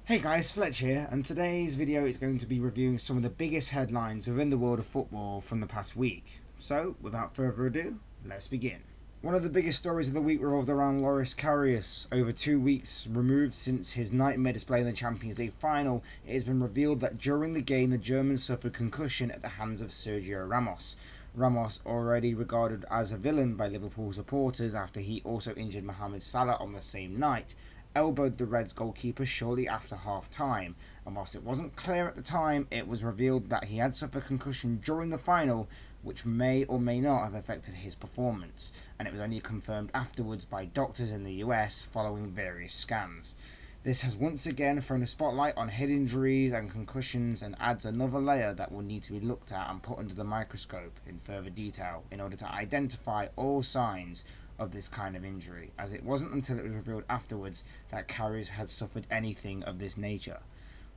Hey guys, Fletch here, and today's video is going to be reviewing some of the biggest headlines within the world of football from the past week. So, without further ado, let's begin. One of the biggest stories of the week revolved around Loris Karius. Over 2 weeks removed since his nightmare display in the Champions League final, it has been revealed that during the game the German suffered concussion at the hands of Sergio Ramos. Ramos, already regarded as a villain by Liverpool supporters after he also injured Mohamed Salah on the same night, elbowed the Reds goalkeeper shortly after half-time, and whilst it wasn't clear at the time, it was revealed that he had suffered concussion during the final, which may or may not have affected his performance, and it was only confirmed afterwards by doctors in the US following various scans. This has once again thrown a spotlight on head injuries and concussions and adds another layer that will need to be looked at and put under the microscope in further detail in order to identify all signs of this kind of injury, as it wasn't until it was revealed afterwards that Karius had suffered anything of this nature.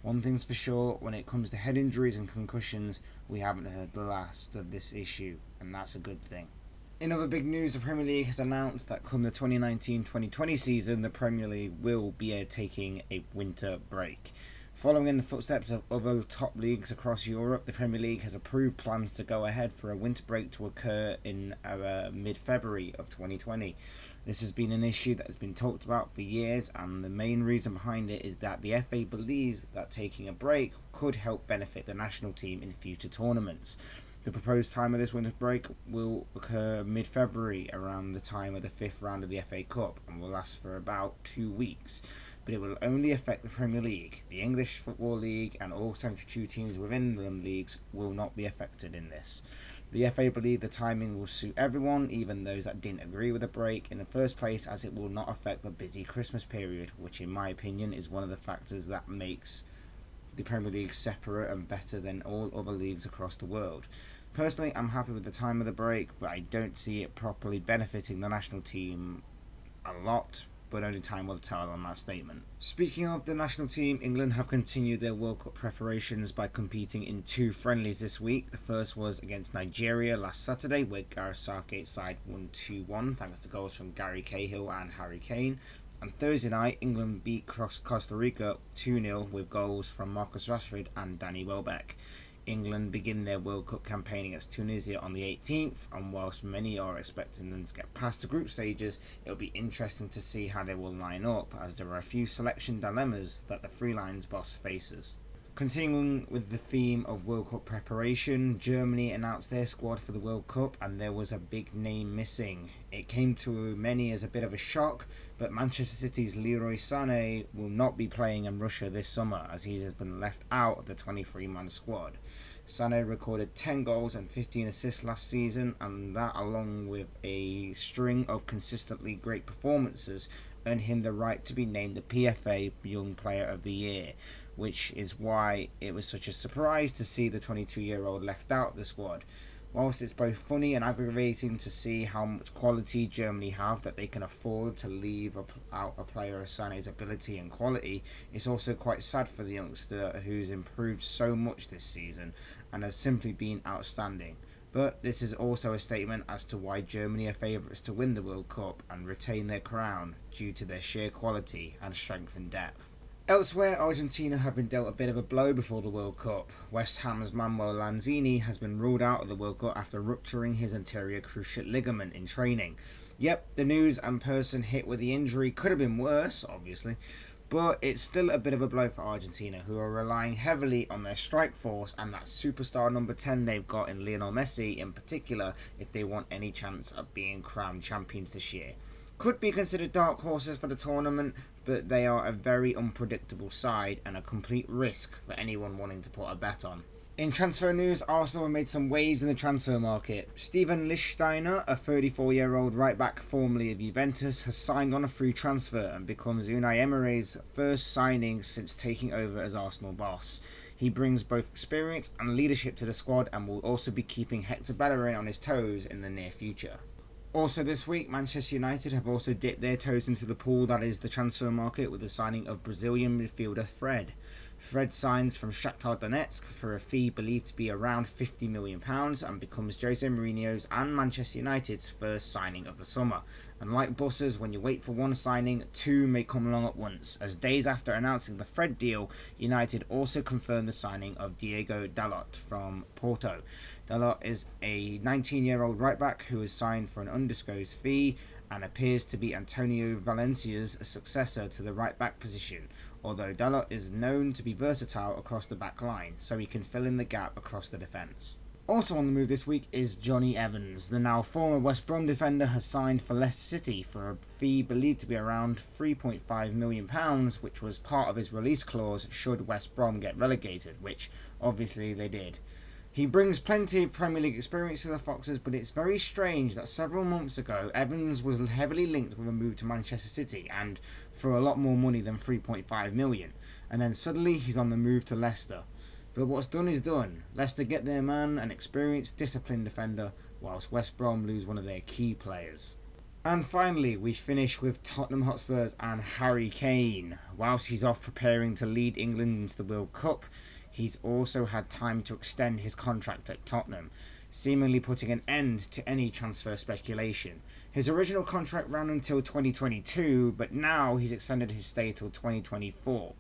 One thing's for sure, when it comes to head injuries and concussions, we haven't heard the last of this issue, and that's a good thing. In other big news, the Premier League has announced that come the 2019-2020 season, the Premier League will be taking a winter break. Following in the footsteps of other top leagues across Europe, the Premier League has approved plans to go ahead for a winter break to occur in mid-February of 2020. This has been an issue that has been talked about for years, and the main reason behind it is that the FA believes that taking a break could help benefit the national team in future tournaments. The proposed time of this winter break will occur mid-February, around the time of the 5th round of the FA Cup, and will last for about 2 weeks. But it will only affect the Premier League. The English Football League and all 72 teams within them leagues will not be affected in this. The FA believe the timing will suit everyone, even those that didn't agree with the break in the first place, as it will not affect the busy Christmas period, which in my opinion is one of the factors that makes the Premier League separate and better than all other leagues across the world. Personally, I'm happy with the time of the break, but I don't see it properly benefiting the national team a lot, but only time will tell on that statement. Speaking of the national team, England have continued their World Cup preparations by competing in 2 friendlies this week. The first was against Nigeria last Saturday, where Gareth Southgate's side won 2-1 thanks to goals from Gary Cahill and Harry Kane. And Thursday night, England beat Costa Rica 2-0 with goals from Marcus Rashford and Danny Welbeck. England begin their World Cup campaign against Tunisia on the 18th, and whilst many are expecting them to get past the group stages, it will be interesting to see how they will line up, as there are a few selection dilemmas that the Three Lions boss faces. Continuing with the theme of World Cup preparation, Germany announced their squad for the World Cup, and there was a big name missing. It came to many as a bit of a shock, but Manchester City's Leroy Sane will not be playing in Russia this summer, as he has been left out of the 23-man squad. Sane recorded 10 goals and 15 assists last season, and that, along with a string of consistently great performances, earned him the right to be named the PFA Young Player of the Year, which is why it was such a surprise to see the 22-year-old left out of the squad. Whilst it's both funny and aggravating to see how much quality Germany have that they can afford to leave out a player of Sané's ability and quality, it's also quite sad for the youngster who's improved so much this season and has simply been outstanding. But this is also a statement as to why Germany are favourites to win the World Cup and retain their crown due to their sheer quality and strength and depth. Elsewhere, Argentina have been dealt a bit of a blow before the World Cup. West Ham's Manuel Lanzini has been ruled out of the World Cup after rupturing his anterior cruciate ligament in training. Yep, the news and person hit with the injury could have been worse, obviously, but it's still a bit of a blow for Argentina, who are relying heavily on their strike force and that superstar number 10 they've got in Lionel Messi in particular if they want any chance of being crowned champions this year. Could be considered dark horses for the tournament, but they are a very unpredictable side and a complete risk for anyone wanting to put a bet on. In transfer news, Arsenal have made some waves in the transfer market. Stephan Lichtsteiner, a 34-year-old right-back formerly of Juventus, has signed on a free transfer and becomes Unai Emery's first signing since taking over as Arsenal boss. He brings both experience and leadership to the squad and will also be keeping Hector Bellerin on his toes in the near future. Also this week, Manchester United have also dipped their toes into the pool that is the transfer market with the signing of Brazilian midfielder Fred. Fred signs from Shakhtar Donetsk for a fee believed to be around £50 million and becomes Jose Mourinho's and Manchester United's first signing of the summer. And like buses, when you wait for one signing, two may come along at once, as days after announcing the Fred deal, United also confirmed the signing of Diego Dalot from Porto. Dalot is a 19-year-old right-back who is signed for an undisclosed fee and appears to be Antonio Valencia's successor to the right-back position, although Dalot is known to be versatile across the back line, so he can fill in the gap across the defence. Also on the move this week is Jonny Evans. The now former West Brom defender has signed for Leicester City for a fee believed to be around £3.5 million, which was part of his release clause should West Brom get relegated, which obviously they did. He brings plenty of Premier League experience to the Foxes, but it's very strange that several months ago Evans was heavily linked with a move to Manchester City, and for a lot more money than £3.5 million, and then suddenly he's on the move to Leicester. But what's done is done. Leicester get their man, an experienced, disciplined defender, whilst West Brom lose one of their key players. And finally, we finish with Tottenham Hotspurs and Harry Kane. Whilst he's off preparing to lead England into the World Cup, he's also had time to extend his contract at Tottenham, seemingly putting an end to any transfer speculation. His original contract ran until 2022, but now he's extended his stay till 2024.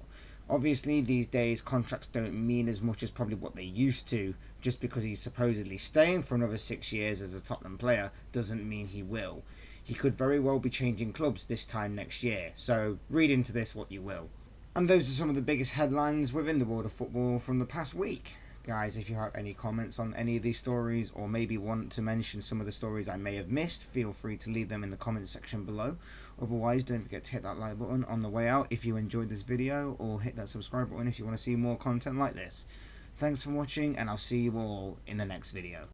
Obviously, these days contracts don't mean as much as probably what they used to. Just because he's supposedly staying for another 6 years as a Tottenham player doesn't mean he will. He could very well be changing clubs this time next year, so read into this what you will. And those are some of the biggest headlines within the world of football from the past week. Guys, if you have any comments on any of these stories, or maybe want to mention some of the stories I may have missed, feel free to leave them in the comment section below. Otherwise, don't forget to hit that like button on the way out if you enjoyed this video, or hit that subscribe button if you want to see more content like this. Thanks for watching, and I'll see you all in the next video.